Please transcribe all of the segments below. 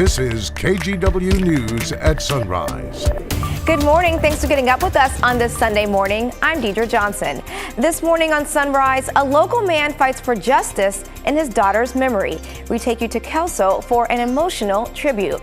This is KGW News at Sunrise. Good morning. Thanks for getting up with us on this Sunday morning. I'm Deidre Johnson. This morning on Sunrise, a local man fights for justice in his daughter's memory. We take you to Kelso for an emotional tribute.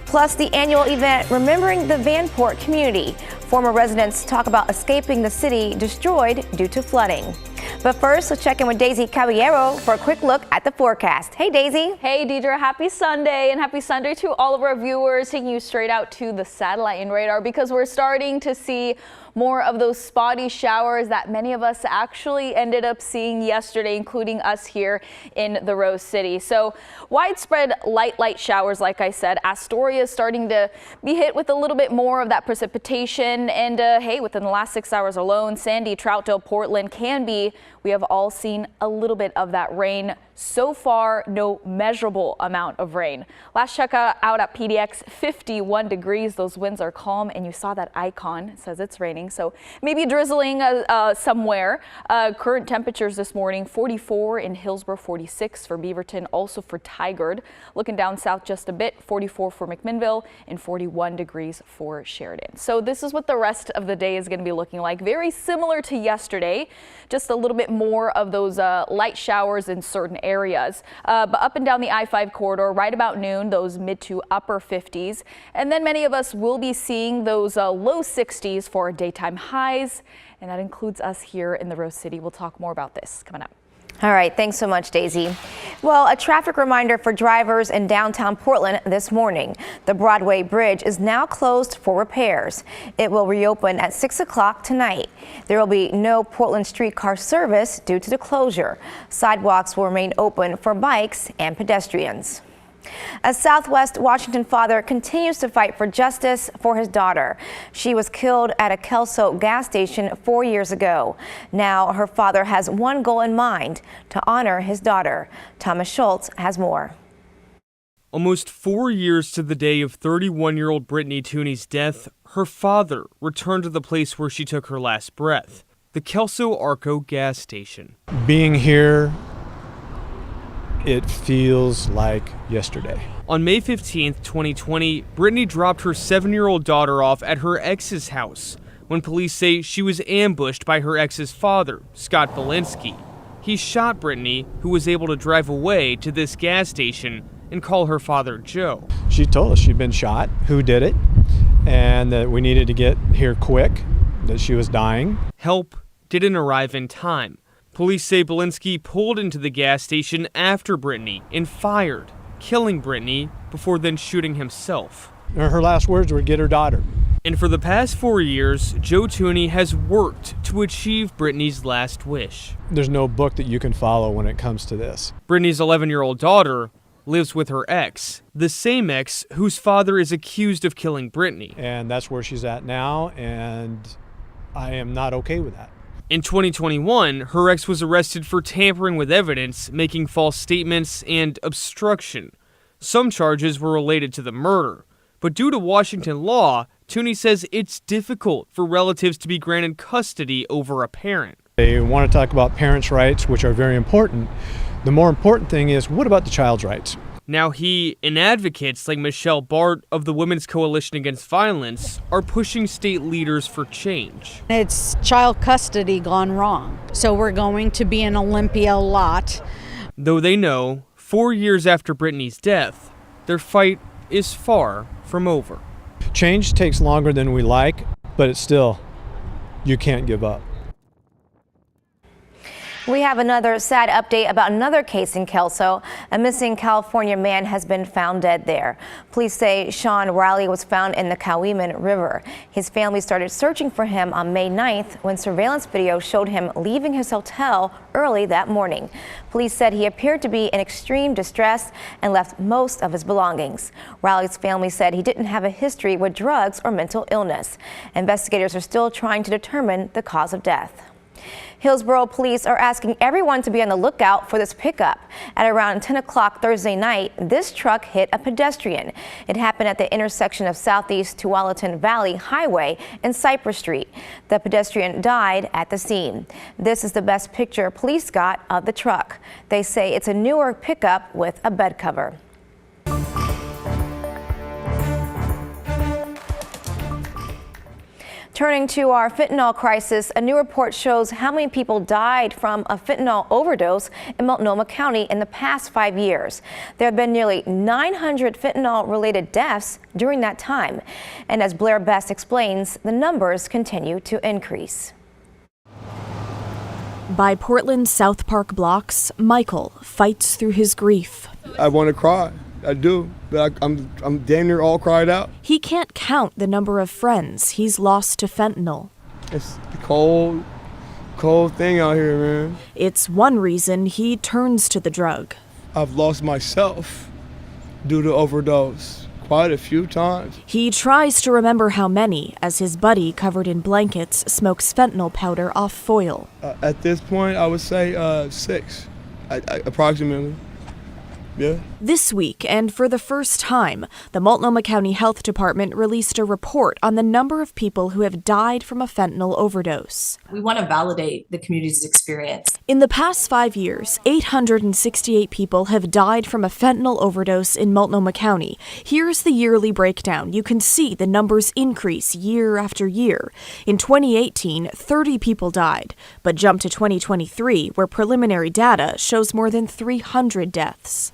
Plus, the annual event Remembering the Vanport community. Former residents talk about escaping the city destroyed due to flooding. But first, let's check in with Daisy Caballero for a quick look at the forecast. Hey, Daisy. Hey, Deidre. Happy Sunday, and happy Sunday to all of our viewers, taking you straight out to the satellite and radar because we're starting to see more of those spotty showers that many of us actually ended up seeing yesterday, including us here in the Rose City. So widespread light showers, like I said. Astoria is starting to be hit with a little bit more of that precipitation. And hey, within the last 6 hours alone, Sandy, Troutdale, Portland, Canby, we have all seen a little bit of that rain. So far, no measurable amount of rain. Last check out at PDX, 51 degrees. Those winds are calm, and you saw that icon. It says it's raining, so maybe drizzling somewhere. Current temperatures this morning, 44 in Hillsborough, 46 for Beaverton, also for Tigard. Looking down south just a bit, 44 for McMinnville and 41 degrees for Sheridan. So this is what the rest of the day is going to be looking like. Very similar to yesterday, just a little bit more of those light showers in certain areas. But up and down the I-5 corridor, right about noon, those mid to upper 50s. And then many of us will be seeing those low 60s for daytime highs. And that includes us here in the Rose City. We'll talk more about this coming up. All right. Thanks so much, Daisy. Well, a traffic reminder for drivers in downtown Portland this morning. The Broadway Bridge is now closed for repairs. It will reopen at 6 o'clock tonight. There will be no Portland streetcar service due to the closure. Sidewalks will remain open for bikes and pedestrians. A Southwest Washington father continues to fight for justice for his daughter. She was killed at a Kelso gas station 4 years ago. Now her father has one goal in mind: to honor his daughter. Thomas Schultz has more. Almost 4 years to the day of 31-year-old Brittany Tooney's death, her father returned to the place where she took her last breath, the Kelso Arco gas station. Being here, it feels like yesterday. On May 15th, 2020, Brittany dropped her 7-year-old daughter off at her ex's house when police say she was ambushed by her ex's father, Scott Belinsky. He shot Brittany, who was able to drive away to this gas station and call her father Joe. She told us she'd been shot, who did it, and that we needed to get here quick, that she was dying. Help didn't arrive in time. Police say Belinsky pulled into the gas station after Brittany and fired, killing Brittany before then shooting himself. Her last words were, "Get her daughter." And for the past 4 years, Joe Tooney has worked to achieve Brittany's last wish. There's no book that you can follow when it comes to this. Brittany's 11-year-old daughter lives with her ex, the same ex whose father is accused of killing Brittany. And that's where she's at now, and I am not okay with that. In 2021, her ex was arrested for tampering with evidence, making false statements, and obstruction. Some charges were related to the murder. But due to Washington law, Tooney says it's difficult for relatives to be granted custody over a parent. They want to talk about parents' rights, which are very important. The more important thing is, what about the child's rights? Now he and advocates like Michelle Bart of the Women's Coalition Against Violence are pushing state leaders for change. It's child custody gone wrong. So we're going to be an Olympia lot. Though they know 4 years after Brittany's death, their fight is far from over. Change takes longer than we like, but it's still, you can't give up. We have another sad update about another case in Kelso. A missing California man has been found dead there. Police say Sean Riley was found in the Coweeman River. His family started searching for him on May 9th when surveillance video showed him leaving his hotel early that morning. Police said he appeared to be in extreme distress and left most of his belongings. Riley's family said he didn't have a history with drugs or mental illness. Investigators are still trying to determine the cause of death. Hillsborough police are asking everyone to be on the lookout for this pickup. At around 10 o'clock Thursday night, this truck hit a pedestrian. It happened at the intersection of Southeast Tualatin Valley Highway and Cypress Street. The pedestrian died at the scene. This is the best picture police got of the truck. They say it's a newer pickup with a bed cover. Turning to our fentanyl crisis, a new report shows how many people died from a fentanyl overdose in Multnomah County in the past 5 years. There have been nearly 900 fentanyl-related deaths during that time. And as Blair Best explains, the numbers continue to increase. By Portland's South Park blocks, Michael fights through his grief. I want to cry. I do, but I'm damn near all cried out. He can't count the number of friends he's lost to fentanyl. It's a cold thing out here, man. It's one reason he turns to the drug. I've lost myself due to overdose quite a few times. He tries to remember how many as his buddy, covered in blankets, smokes fentanyl powder off foil. At this point, I would say 6, approximately. Yeah. This week, and for the first time, the Multnomah County Health Department released a report on the number of people who have died from a fentanyl overdose. We want to validate the community's experience. In the past 5 years, 868 people have died from a fentanyl overdose in Multnomah County. Here's the yearly breakdown. You can see the numbers increase year after year. In 2018, 30 people died, but jump to 2023, where preliminary data shows more than 300 deaths.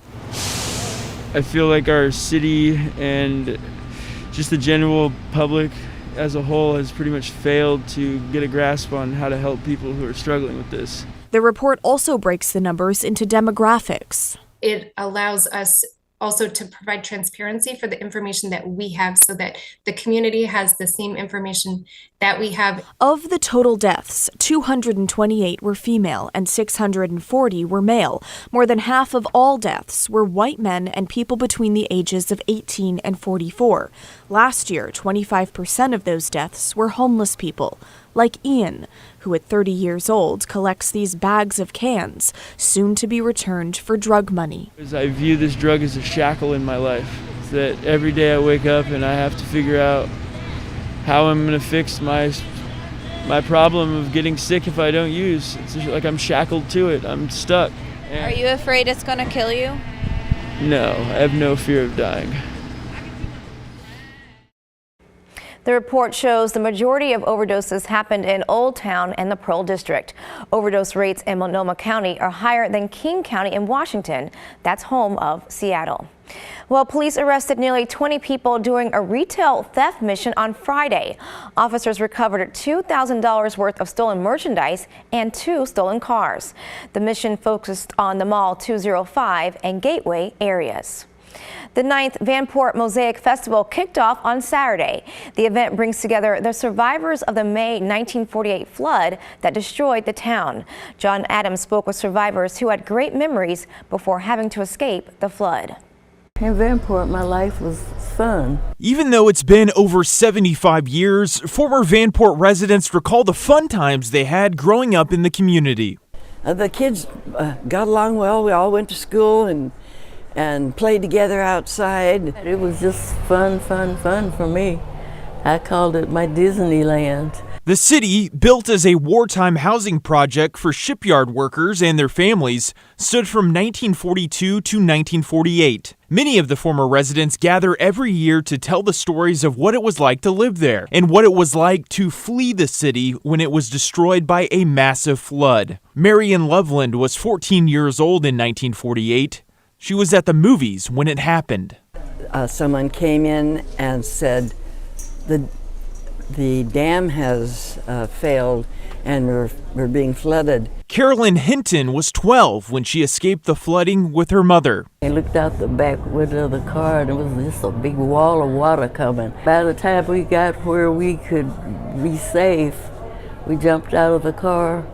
I feel like our city and just the general public as a whole has pretty much failed to get a grasp on how to help people who are struggling with this. The report also breaks the numbers into demographics. It allows us also to provide transparency for the information that we have so that the community has the same information that we have. Of the total deaths, 228 were female and 640 were male. More than half of all deaths were white men and people between the ages of 18 and 44. Last year, 25% of those deaths were homeless people, like Ian, who at 30 years old collects these bags of cans, soon to be returned for drug money. I view this drug as a shackle in my life. It's that every day I wake up and I have to figure out how I'm going to fix my problem of getting sick if I don't use. It's just like I'm shackled to it. I'm stuck. Are you afraid it's going to kill you? No, I have no fear of dying. The report shows the majority of overdoses happened in Old Town and the Pearl District. Overdose rates in Multnomah County are higher than King County in Washington. That's home of Seattle. Well, police arrested nearly 20 people during a retail theft mission on Friday. Officers recovered $2,000 worth of stolen merchandise and 2 stolen cars. The mission focused on the Mall 205 and Gateway areas. The 9th Vanport Mosaic Festival kicked off on Saturday. The event brings together the survivors of the May 1948 flood that destroyed the town. John Adams spoke with survivors who had great memories before having to escape the flood. In Vanport, my life was fun. Even though it's been over 75 years, former Vanport residents recall the fun times they had growing up in the community. The kids got along well. We all went to school and played together outside. It was just fun for me. I called it my Disneyland. The city, built as a wartime housing project for shipyard workers and their families, stood from 1942 to 1948. Many of the former residents gather every year to tell the stories of what it was like to live there and what it was like to flee the city when it was destroyed by a massive flood. Marion Loveland was 14 years old in 1948. She was at the movies when it happened. Someone came in and said, the dam has failed and we're being flooded. Carolyn Hinton was 12 when she escaped the flooding with her mother. I looked out the back window of the car and it was just a big wall of water coming. By the time we got where we could be safe, we jumped out of the car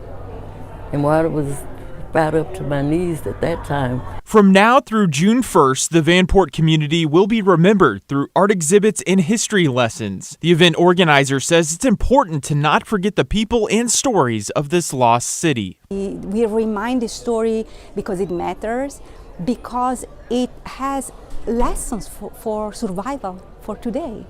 and water was about up to my knees at that time. From now through June 1st, the Vanport community will be remembered through art exhibits and history lessons. The event organizer says it's important to not forget the people and stories of this lost city. We remind the story because it matters, because it has lessons for survival for today.